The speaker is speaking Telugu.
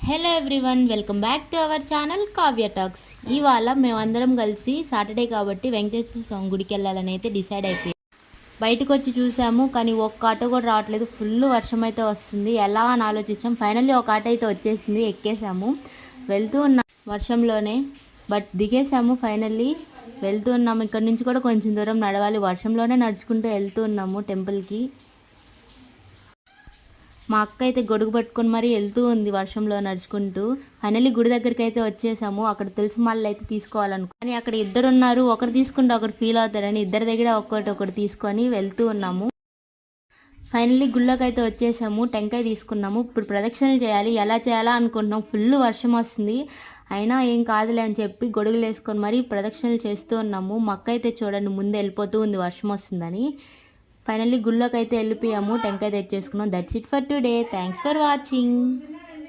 Hello everyone, welcome back to our channel Kavya talks. ఇవాళ మేమందరం కలిసి సాటర్డే కాబట్టి వెంకటేశ్వర స్వామి గుడికి వెళ్ళాలని అయితే డిసైడ్ అయిపోయాం. బయటకు వచ్చి చూసాము, కానీ ఒక్క ఆటో కూడా రావట్లేదు. ఫుల్ వర్షం అయితే వస్తుంది. ఎలా అని ఆలోచించాం. ఫైనల్లీ ఒక ఆటో అయితే వచ్చేసింది, ఎక్కేసాము. వెళ్తూ ఉన్నాం వర్షంలోనే, బట్ దిగేసాము. ఫైనల్లీ వెళ్తూ ఉన్నాము. ఇక్కడ నుంచి కూడా కొంచెం దూరం నడవాలి. వర్షంలోనే నడుచుకుంటూ వెళ్తూ ఉన్నాము టెంపుల్కి. మా అక్క అయితే గొడుగు పట్టుకొని మరీ వెళ్తూ ఉంది వర్షంలో నడుచుకుంటూ. ఫైనల్లీ గుడి దగ్గరికి అయితే వచ్చేసాము. అక్కడ తులసి మాలలు అయితే తీసుకోవాలనుకో, కానీ అక్కడ ఇద్దరు ఉన్నారు. ఒకరు తీసుకుంటే ఒకరు ఫీల్ అవుతారని ఇద్దరి దగ్గర ఒకటి తీసుకొని వెళ్తూ ఉన్నాము. ఫైనల్లీ గుళ్ళోకి అయితే వచ్చేసాము. టెంకాయ తీసుకున్నాము. ఇప్పుడు ప్రదక్షిణలు చేయాలి. ఎలా చేయాలా అనుకుంటున్నాం. ఫుల్ వర్షం వస్తుంది, అయినా ఏం కాదులే అని చెప్పి గొడుగులు వేసుకొని మరీ ప్రదక్షిణలు చేస్తూ ఉన్నాము. మా అక్క అయితే చూడండి ముందు వెళ్ళిపోతూ ఉంది వర్షం వస్తుందని. ఫైనల్లీ గుళ్ళోకి అయితే వెళ్ళిపోయాము. టెంకాయ తెచ్చేసుకున్నాం. That's it for today. Thanks for watching.